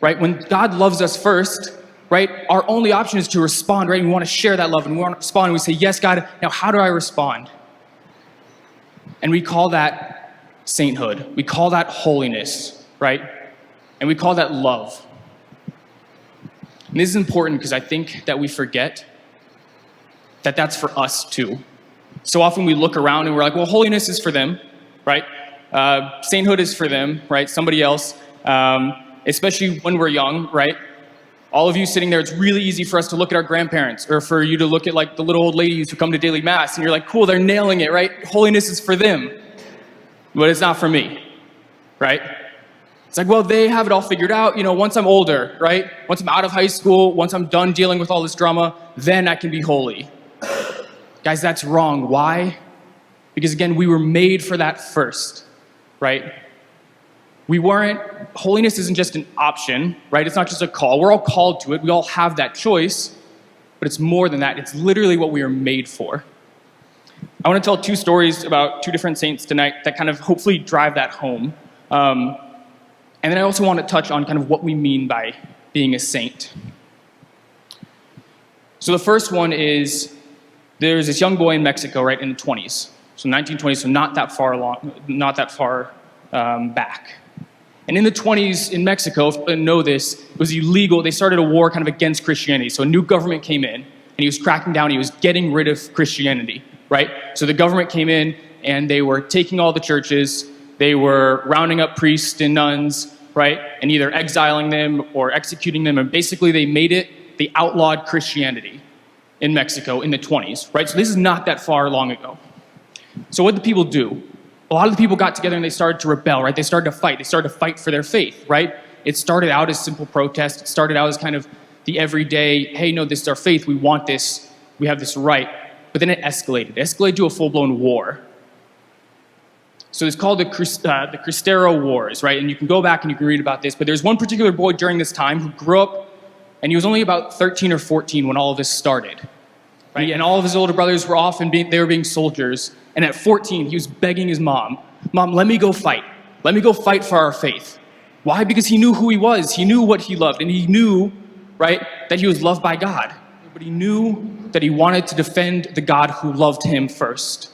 right? When God loves us first, right, our only option is to respond, right? And we want to share that love, and we want to respond, and we say, yes, God, now how do I respond? And we call that sainthood. We call that holiness, right? And we call that love. And this is important because I think that we forget that that's for us too. So often we look around and we're like, well, holiness is for them, right? Sainthood is for them, right? Somebody else, especially when we're young, right? All of you sitting there, it's really easy for us to look at our grandparents, or for you to look at like the little old ladies who come to daily mass, and you're like, cool, they're nailing it, right? Holiness is for them, but it's not for me, right? It's like, well, they have it all figured out, once I'm older, right? Once I'm out of high school, once I'm done dealing with all this drama, then I can be holy. Guys, that's wrong. Why? Because again, we were made for that first, right? Holiness isn't just an option, right? It's not just a call. We're all called to it. We all have that choice, but it's more than that. It's literally what we are made for. I want to tell two stories about two different saints tonight that kind of hopefully drive that home. And then I also want to touch on kind of what we mean by being a saint. So the first one is, there's this young boy in Mexico, right, in the 20s. So 1920s, so not that far back. And in the 20s in Mexico, if you didn't know this, it was illegal. They started a war kind of against Christianity. So a new government came in, and he was cracking down. He was getting rid of Christianity, right? So the government came in, and they were taking all the churches. They were rounding up priests and nuns, right? And either exiling them or executing them. And basically they outlawed Christianity in Mexico in the 20s, right? So this is not that far long ago. So what did the people do? A lot of the people got together and they started to rebel, right? They started to fight. They started to fight for their faith, right? It started out as simple protest. It started out as kind of the everyday, hey, no, this is our faith. We want this. We have this right. But then it escalated. It escalated to a full-blown war. So it's called the Cristero Wars, right? And you can go back and you can read about this. But there's one particular boy during this time who grew up, and he was only about 13 or 14 when all of this started, right? And all of his older brothers were off and they were being soldiers. And at 14, he was begging his mom, let me go fight. Let me go fight for our faith. Why? Because he knew who he was. He knew what he loved. And he knew, right, that he was loved by God. But he knew that he wanted to defend the God who loved him first.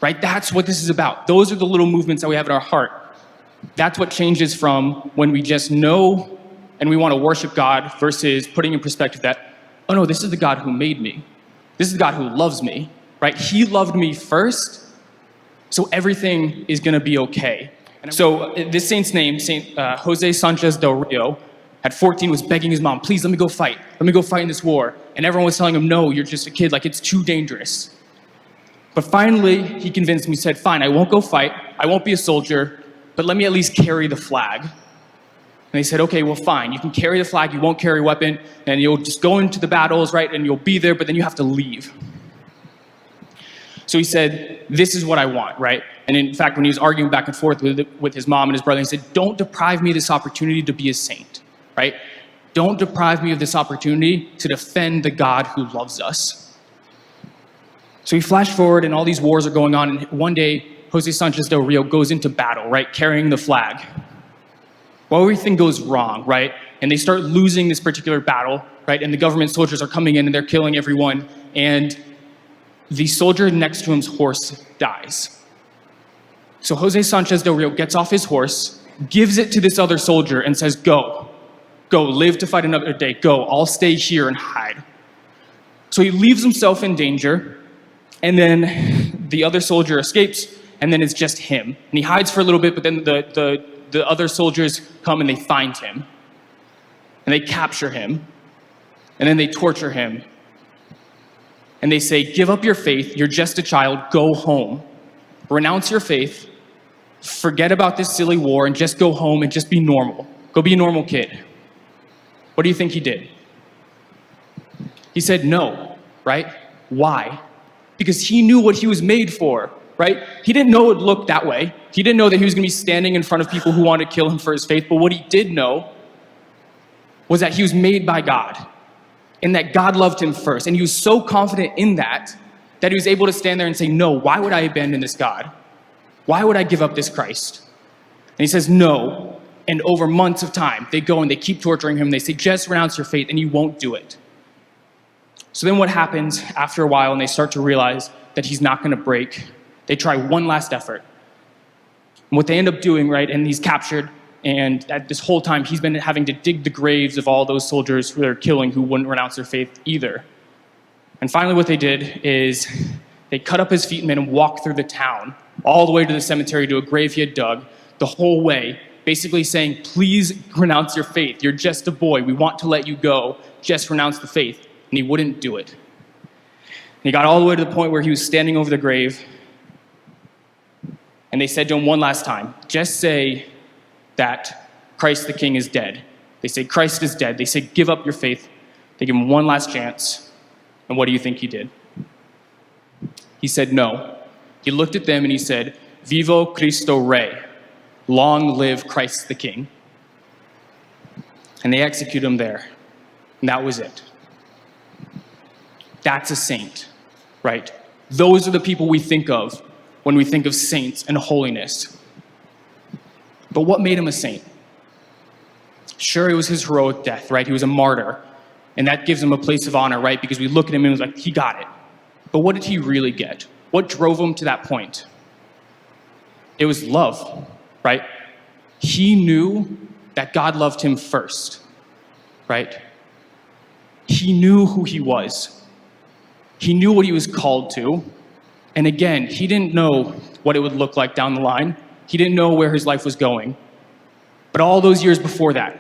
Right? That's what this is about. Those are the little movements that we have in our heart. That's what changes from when we just know and we want to worship God versus putting in perspective that, oh no, this is the God who made me. This is the God who loves me. Right? He loved me first, so everything is going to be okay. So this saint's name, Saint Jose Sanchez del Rio, at 14 was begging his mom, please let me go fight. Let me go fight in this war. And everyone was telling him, no, you're just a kid. Like, it's too dangerous. But finally, he convinced me. He said, fine, I won't go fight. I won't be a soldier, but let me at least carry the flag. And they said, okay, well, fine. You can carry the flag. You won't carry a weapon. And you'll just go into the battles, right? And you'll be there, but then you have to leave. So he said, this is what I want, right? And in fact, when he was arguing back and forth with his mom and his brother, he said, don't deprive me of this opportunity to be a saint, right? Don't deprive me of this opportunity to defend the God who loves us. So we flash forward and all these wars are going on. And one day, Jose Sanchez del Rio goes into battle, right? Carrying the flag. Well, everything goes wrong, right? And they start losing this particular battle, right? And the government soldiers are coming in and they're killing everyone. And the soldier next to him's horse dies. So Jose Sanchez del Rio gets off his horse, gives it to this other soldier and says, go, live to fight another day, go, I'll stay here and hide. So he leaves himself in danger, and then the other soldier escapes, and then it's just him. And he hides for a little bit, but then the other soldiers come and they find him. And they capture him, and then they torture him. And they say, give up your faith, you're just a child, go home. Renounce your faith, forget about this silly war, and just go home and just be normal. Go be a normal kid. What do you think he did? He said no, right? Why? Because he knew what he was made for, right? He didn't know it would look that way. He didn't know that he was going to be standing in front of people who wanted to kill him for his faith, but what he did know was that he was made by God. And that God loved him first. And he was so confident in that he was able to stand there and say, no, why would I abandon this God? Why would I give up this Christ? And he says, no. And over months of time, they go and they keep torturing him. They say, just renounce your faith, and he won't do it. So then what happens after a while, and they start to realize that he's not going to break, they try one last effort. And what they end up doing, right, and he's captured, and at this whole time, he's been having to dig the graves of all those soldiers who they're killing who wouldn't renounce their faith either. And finally what they did is they cut up his feet and made him walk through the town, all the way to the cemetery to a grave he had dug, the whole way, basically saying, please renounce your faith. You're just a boy. We want to let you go. Just renounce the faith. And he wouldn't do it. And he got all the way to the point where he was standing over the grave, and they said to him one last time, just say that Christ the King is dead. They say, Christ is dead. They say, give up your faith. They give him one last chance. And what do you think he did? He said no. He looked at them and he said, Vivo Cristo Rey. Long live Christ the King. And they execute him there. And that was it. That's a saint, right? Those are the people we think of when we think of saints and holiness. But what made him a saint? Sure, it was his heroic death, right? He was a martyr. And that gives him a place of honor, right? Because we look at him and it was like, he got it. But what did he really get? What drove him to that point? It was love, right? He knew that God loved him first, right? He knew who he was. He knew what he was called to. And again, he didn't know what it would look like down the line. He didn't know where his life was going. But all those years before that,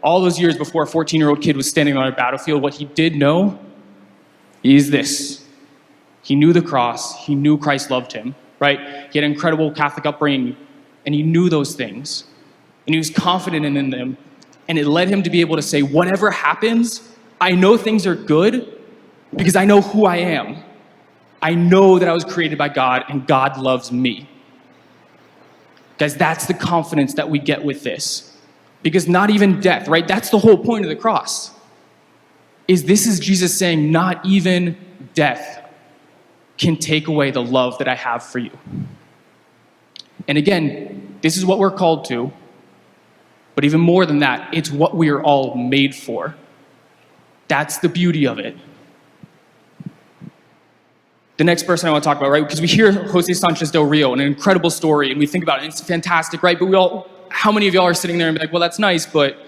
all those years before a 14-year-old kid was standing on a battlefield, what he did know is this. He knew the cross. He knew Christ loved him, right? He had an incredible Catholic upbringing, and he knew those things. And he was confident in them. And it led him to be able to say, whatever happens, I know things are good because I know who I am. I know that I was created by God, and God loves me. Guys, that's the confidence that we get with this. Because not even death, right? That's the whole point of the cross. This is Jesus saying, not even death can take away the love that I have for you. And again, this is what we're called to. But even more than that, it's what we are all made for. That's the beauty of it. The next person I want to talk about, right? Because we hear Jose Sanchez del Rio, an incredible story, and we think about it, and it's fantastic, right? But how many of y'all are sitting there and be like, well, that's nice, but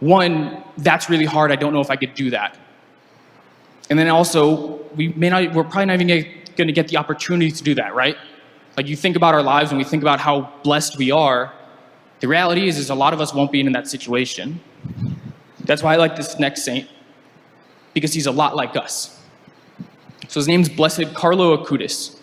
one, that's really hard. I don't know if I could do that. And then also, we're probably not even going to get the opportunity to do that, right? Like you think about our lives and we think about how blessed we are. The reality is a lot of us won't be in that situation. That's why I like this next saint, because he's a lot like us. So his name's Blessed Carlo Acutis.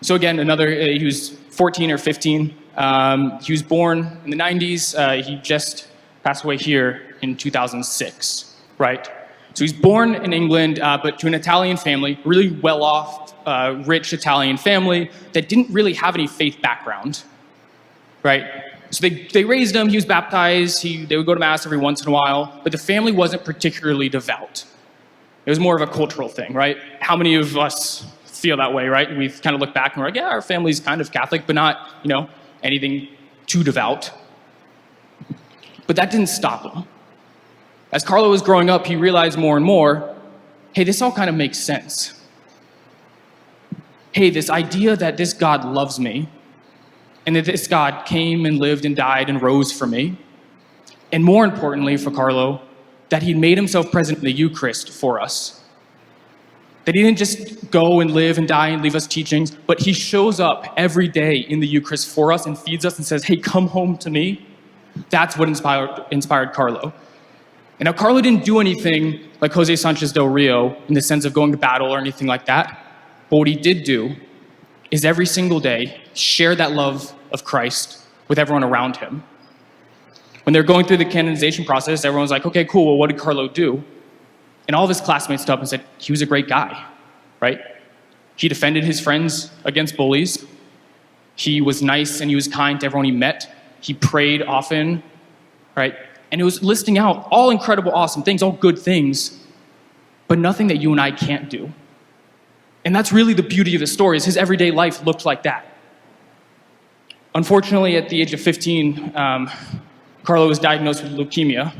So again, he was 14 or 15. He was born in the 90s. He just passed away here in 2006, right? So he's born in England, but to an Italian family, really well-off, rich Italian family that didn't really have any faith background, right? So they raised him, he was baptized, they would go to mass every once in a while, but the family wasn't particularly devout. It was more of a cultural thing, right? How many of us feel that way, right? We kind of look back and we're like, yeah, our family's kind of Catholic, but not, anything too devout. But that didn't stop him. As Carlo was growing up, he realized more and more, hey, this all kind of makes sense. Hey, this idea that this God loves me, and that this God came and lived and died and rose for me, and more importantly for Carlo, that he made himself present in the Eucharist for us. That he didn't just go and live and die and leave us teachings, but he shows up every day in the Eucharist for us and feeds us and says, hey, come home to me. That's what inspired Carlo. And now Carlo didn't do anything like Jose Sanchez del Rio in the sense of going to battle or anything like that. But what he did do is every single day share that love of Christ with everyone around him. When they're going through the canonization process, everyone's like, okay, cool, well, what did Carlo do? And all of his classmates stood up and said, he was a great guy, right? He defended his friends against bullies. He was nice and he was kind to everyone he met. He prayed often, right? And it was listing out all incredible, awesome things, all good things, but nothing that you and I can't do. And that's really the beauty of the story, is his everyday life looked like that. Unfortunately, at the age of 15, Carlo was diagnosed with leukemia.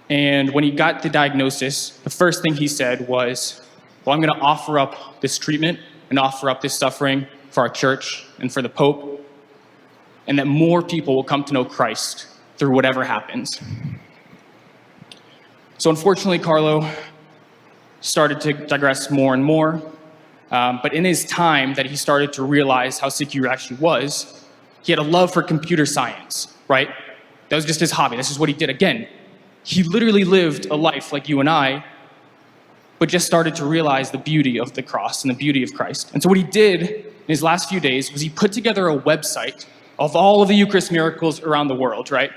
And when he got the diagnosis, the first thing he said was, well, I'm going to offer up this treatment and offer up this suffering for our church and for the Pope, and that more people will come to know Christ through whatever happens. So unfortunately, Carlo started to digress more and more. But in his time that he started to realize how sick he actually was, he had a love for computer science, right? That was just his hobby. This is what he did. Again, he literally lived a life like you and I, but just started to realize the beauty of the cross and the beauty of Christ. And so what he did in his last few days was he put together a website of all of the Eucharist miracles around the world, right?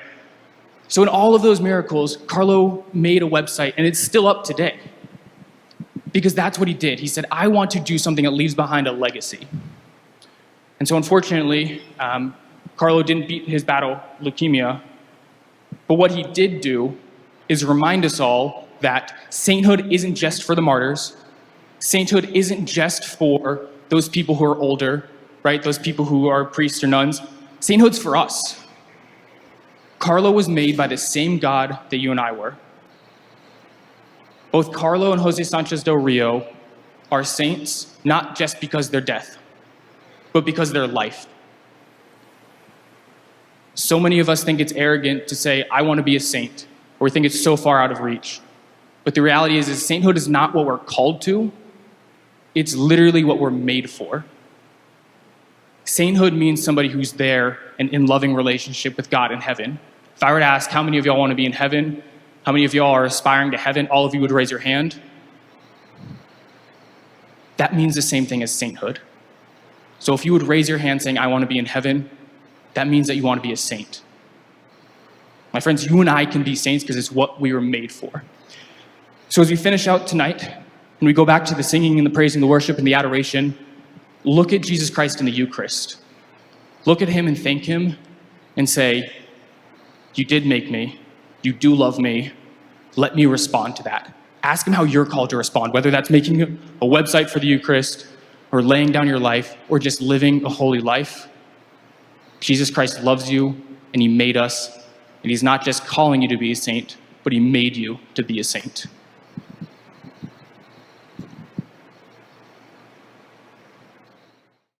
So in all of those miracles, Carlo made a website, and it's still up today. Because that's what he did. He said, I want to do something that leaves behind a legacy. And so unfortunately, Carlo didn't beat his battle, leukemia. But what he did do is remind us all that sainthood isn't just for the martyrs. Sainthood isn't just for those people who are older, right? Those people who are priests or nuns. Sainthood's for us. Carlo was made by the same God that you and I were. Both Carlo and Jose Sanchez del Rio are saints, not just because they're death, but because they're life. So many of us think it's arrogant to say, I want to be a saint, or we think it's so far out of reach. But the reality is sainthood is not what we're called to. It's literally what we're made for. Sainthood means somebody who's there and in loving relationship with God in heaven. If I were to ask how many of y'all want to be in heaven, how many of y'all are aspiring to heaven, all of you would raise your hand. That means the same thing as sainthood. So if you would raise your hand saying, I want to be in heaven, that means that you want to be a saint. My friends, you and I can be saints because it's what we were made for. So as we finish out tonight, and we go back to the singing and the praising, the worship and the adoration, look at Jesus Christ in the Eucharist. Look at him and thank him and say, you did make me. You do love me. Let me respond to that. Ask him how you're called to respond, whether that's making a website for the Eucharist or laying down your life or just living a holy life. Jesus Christ loves you and he made us, and he's not just calling you to be a saint, but he made you to be a saint.